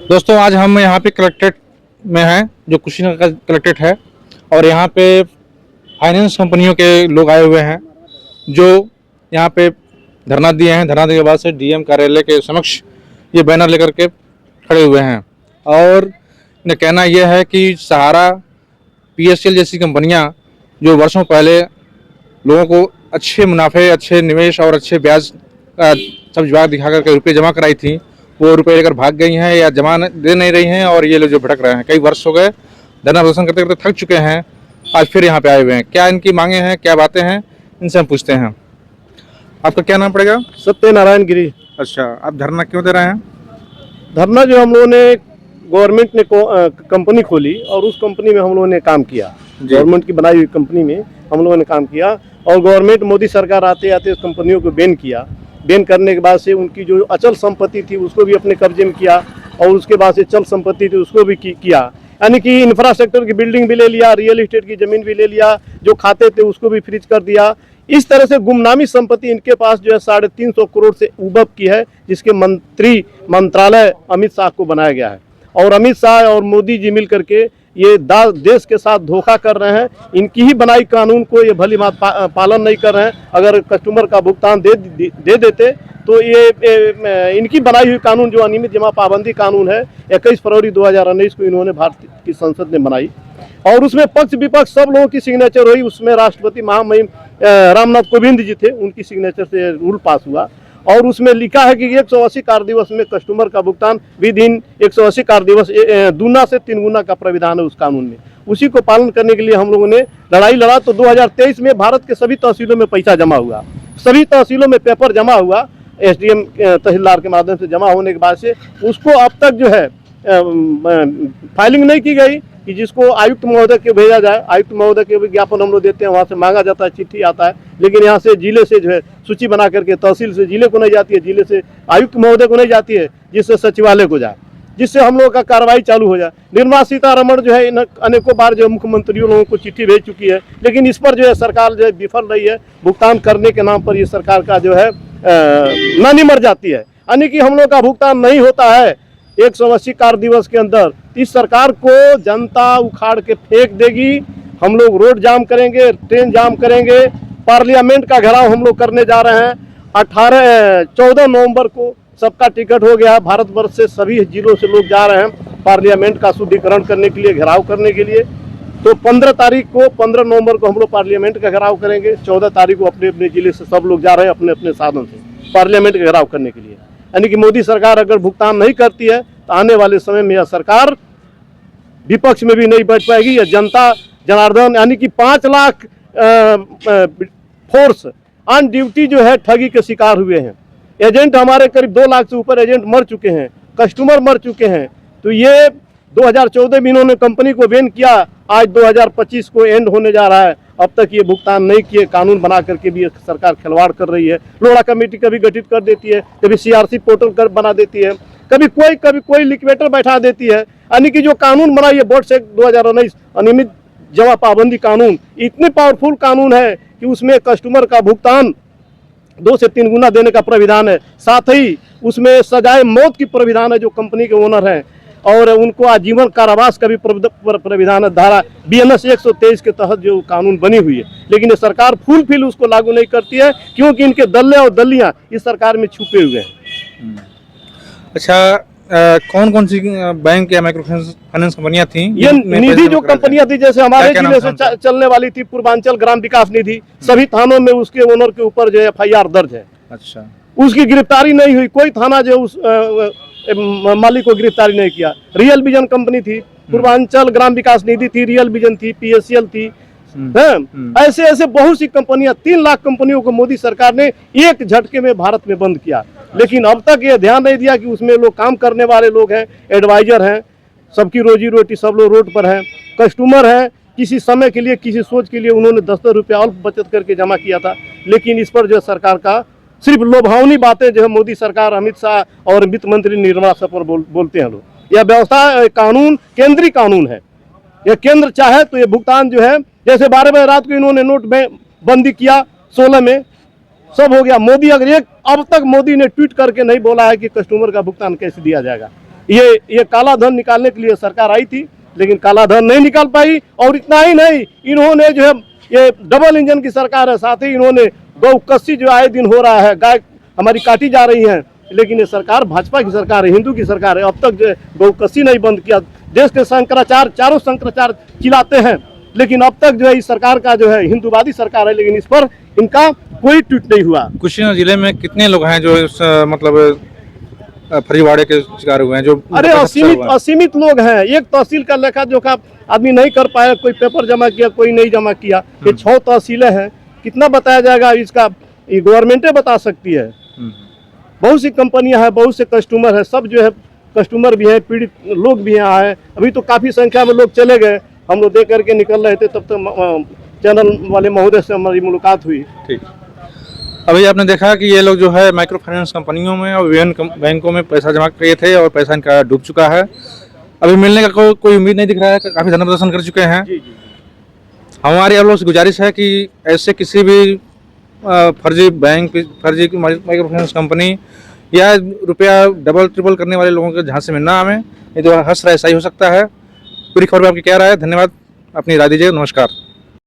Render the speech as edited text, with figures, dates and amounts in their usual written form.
दोस्तों आज हम यहाँ पे कलेक्ट्रेट में हैं, जो कुशीनगर का कलेक्ट्रेट है। और यहाँ पे फाइनेंस कंपनियों के लोग आए हुए हैं, जो यहाँ पे धरना दिए हैं। धरना देने के बाद से डीएम कार्यालय के समक्ष ये बैनर लेकर के खड़े हुए हैं। और इनका कहना यह है कि सहारा, पीएसएल जैसी कंपनियाँ जो वर्षों पहले लोगों को अच्छे मुनाफे, अच्छे निवेश और अच्छे ब्याज का सब जवाब दिखा करके रुपये जमा कराई थी, वो रुपये लेकर भाग गई हैं या जमा दे नहीं रही हैं। और ये लोग जो भटक रहे हैं, कई वर्ष हो गए, धरना प्रदर्शन करते करते थक चुके हैं, आज फिर यहाँ पे आए हुए हैं। क्या इनकी मांगे हैं, क्या बातें हैं, इनसे हम पूछते हैं। आपका क्या नाम पड़ेगा? सत्यनारायण गिरी। अच्छा, आप धरना क्यों दे रहे हैं? धरना जो हम लोगों ने, गवर्नमेंट ने कंपनी खोली और उस कंपनी में हम लोगों ने काम किया। गवर्नमेंट की बनाई हुई कंपनी में हम लोगों ने काम किया और गवर्नमेंट, मोदी सरकार आते आते उस कंपनियों को बैन किया। बैन करने के बाद से उनकी जो अचल संपत्ति थी उसको भी अपने कब्जे में किया और उसके बाद से चल संपत्ति थी उसको भी किया। यानी कि इंफ्रास्ट्रक्चर की बिल्डिंग भी ले लिया, रियल इस्टेट की जमीन भी ले लिया, जो खाते थे उसको भी फ्रीज कर दिया। इस तरह से गुमनामी संपत्ति इनके पास जो है 350 करोड़ से उबब की है, जिसके मंत्रालय अमित शाह को बनाया गया है। और अमित शाह और मोदी जी मिल करके ये देश के साथ धोखा कर रहे हैं। इनकी ही बनाई कानून को ये भली बात पालन नहीं कर रहे हैं। अगर कस्टमर का भुगतान दे देते तो ये इनकी बनाई हुई कानून जो अनियमित जमा पाबंदी कानून है, 21 फरवरी 2019 को इन्होंने भारत की संसद ने बनाई और उसमें पक्ष विपक्ष सब लोगों की सिग्नेचर हुई। उसमें राष्ट्रपति महामहिम रामनाथ कोविंद जी थे, उनकी सिग्नेचर से रूल पास हुआ और उसमें लिखा है कि 180 कार्य दिवस में कस्टमर का भुगतान विद इन 180 कार्य दिवस, दूना से 3 गुना का प्राविधान है उस कानून में। उसी को पालन करने के लिए हम लोगों ने लड़ाई लड़ा। तो 2023 में भारत के सभी तहसीलों में पैसा जमा हुआ, सभी तहसीलों में पेपर जमा हुआ, एसडीएम तहसीलदार के माध्यम से जमा होने के बाद से उसको अब तक जो है फाइलिंग नहीं की गई कि जिसको आयुक्त महोदय के भेजा जाए। आयुक्त महोदय के विज्ञापन हम लोग देते हैं, वहाँ से मांगा जाता है, चिट्ठी आता है, लेकिन यहाँ से जिले से जो है सूची बना करके तहसील से जिले को नहीं जाती है, जिले से आयुक्त महोदय को नहीं जाती है, जिससे सचिवालय को जाए, जिससे हम लोगों का कार्रवाई चालू हो जाए। निर्मला सीतारमण जो है अनेकों बार जो मुख्यमंत्रियों लोगों को चिट्ठी भेज चुकी है, लेकिन इस पर जो है सरकार जो है विफल रही है। भुगतान करने के नाम पर ये सरकार का जो है नानी मर जाती है, यानी कि हम लोग का भुगतान नहीं होता है 180 कार्य दिवस के अंदर। इस सरकार को जनता उखाड़ के फेंक देगी। हम लोग रोड जाम करेंगे, ट्रेन जाम करेंगे, पार्लियामेंट का घेराव हम लोग करने जा रहे हैं। 14 नवंबर को सबका टिकट हो गया। भारतवर्ष से सभी जिलों से लोग जा रहे हैं पार्लियामेंट का शुद्धिकरण करने के लिए, घेराव करने के लिए। तो 15 नवंबर को हम लोग पार्लियामेंट का घेराव करेंगे। 14 तारीख को अपने अपने जिले से सब लोग जा रहे हैं अपने अपने साधन से पार्लियामेंट का घेराव करने के लिए। यानी कि मोदी सरकार अगर भुगतान नहीं करती है तो आने वाले समय में यह सरकार विपक्ष में भी नहीं बैठ पाएगी। यह जनता जनार्दन, यानी कि 5 लाख फोर्स ऑन ड्यूटी जो है ठगी के शिकार हुए हैं। एजेंट हमारे करीब 2 लाख से ऊपर एजेंट मर चुके हैं, कस्टमर मर चुके हैं। तो ये 2014 में इन्होंने कंपनी को बैन किया, आज 2025 को एंड होने जा रहा है, अब तक ये भुगतान नहीं किए। कानून बना करके भी सरकार खिलवाड़ कर रही है। लोढ़ा कमेटी कभी गठित कर देती है, कभी सीआरसी पोर्टल बना देती है, कभी कोई लिक्विडेटर बैठा देती है। यानी कि जो कानून बना, ये बोर्ड से 2019 अनियमित जमा पाबंदी कानून इतने पावरफुल कानून है कि उसमें कस्टमर का भुगतान 2 से 3 गुना देने का प्राविधान है। साथ ही उसमें सजाए मौत की प्राविधान है जो कंपनी के ओनर हैं, और उनको आजीवन कारावास का भी प्राविधान है धारा BNS 123 के तहत जो कानून बनी हुई है। लेकिन ये सरकार फुल उसको लागू नहीं करती है, क्योंकि इनके दल्ले और दलियां इस सरकार में छुपे हुए हैं। अच्छा, कौन कौन सी बैंक या माइक्रो फाइनेंस कंपनियां थी? ये निधि जो कंपनियां थी, जैसे हमारे जिले से चलने वाली थी पूर्वांचल ग्राम विकास निधि, सभी थानों में उसके ओनर के ऊपर जो FIR दर्ज है। अच्छा, उसकी गिरफ्तारी नहीं हुई, कोई थाना जो उस मालिक को गिरफ्तारी नहीं किया। रियल विजन कंपनी थी, पूर्वांचल ग्राम विकास निधि थी, रियल विजन थी, PSL थी, ऐसे ऐसे बहुत सी कंपनियां, 3 लाख कंपनियों को मोदी सरकार ने एक झटके में भारत में बंद किया। लेकिन अब तक ये ध्यान नहीं दिया कि उसमें लोग काम करने वाले लोग हैं, एडवाइजर हैं, सबकी रोजी रोटी, सब लोग रोड पर हैं, कस्टमर हैं। किसी समय के लिए, किसी सोच के लिए उन्होंने 10 रुपया अल्प बचत करके जमा किया था। लेकिन इस पर जो सरकार का सिर्फ लोभावनी बातें जो है मोदी सरकार, अमित शाह और वित्त मंत्री निर्मला सीतारमण बोलते हैं लोग। यह व्यवस्था कानून केंद्रीय कानून है। यह केंद्र चाहे तो ये भुगतान जो है, जैसे 12 बजे रात को इन्होंने नोट बंदी किया, 16 में सब हो गया। मोदी अगर अब तक मोदी ने ट्वीट करके नहीं बोला है कि कस्टमर का भुगतान कैसे दिया जाएगा। ये काला धन निकालने के लिए सरकार आई थी, लेकिन काला धन नहीं निकाल पाई। और इतना ही नहीं, इन्होंने जो है, ये डबल इंजन की सरकार है, साथ ही इन्होंने गौ कस्सी जो आए दिन हो रहा है, गाय हमारी काटी जा रही है, लेकिन ये सरकार भाजपा की सरकार है, हिंदू की सरकार है। अब तक जो है गौ कस्सी नहीं बंद किया। देश के शंकराचार्य चारों शंकराचार्य चिल्लाते हैं, लेकिन अब तक जो है इस सरकार का जो है हिंदूवादी सरकार है, लेकिन इस पर इनका कोई ट्वीट नहीं हुआ। कुशीनगर जिले में कितने लोग हैं जो इस मतलब फर्जीवाड़े के शिकार हुए हैं? जो अरे पैसा फंसा हुआ है? असीमित लोग हैं। एक तहसील का लेखा जोखा आदमी नहीं कर पाया, कोई पेपर जमा किया, कोई नहीं जमा किया। ये 6 तहसीलें हैं, कितना बताया जाएगा इसका? ये गवर्नमेंटे बता सकती है। बहुत सी कंपनियां हैं, बहुत से कस्टमर है, सब जो है कस्टमर भी हैं, पीड़ित लोग भी यहाँ हैं। अभी तो काफ़ी संख्या में लोग चले गए, हम लोग देख करके निकल रहे थे, तब तक चैनल वाले महोदय से हमारी मुलाकात हुई। ठीक। अभी आपने देखा कि ये लोग जो है माइक्रो फाइनेंस कंपनियों में और विभिन्न बैंकों में पैसा जमा किए थे और पैसा इनका डूब चुका है। अभी मिलने का कोई उम्मीद नहीं दिख रहा है, काफ़ी धरना प्रदर्शन कर चुके हैं। हमारी आप लोगों से गुजारिश है कि ऐसे किसी भी फर्जी बैंक, फर्जी माइक्रो फाइनेंस कंपनी या रुपया डबल ट्रिपल करने वाले लोगों के झांसे में ना आवे, नहीं तो हश्र ऐसा ही हो सकता है। पूरी खबर में आपकी क्या राय है? धन्यवाद, अपनी राय दीजिए। नमस्कार।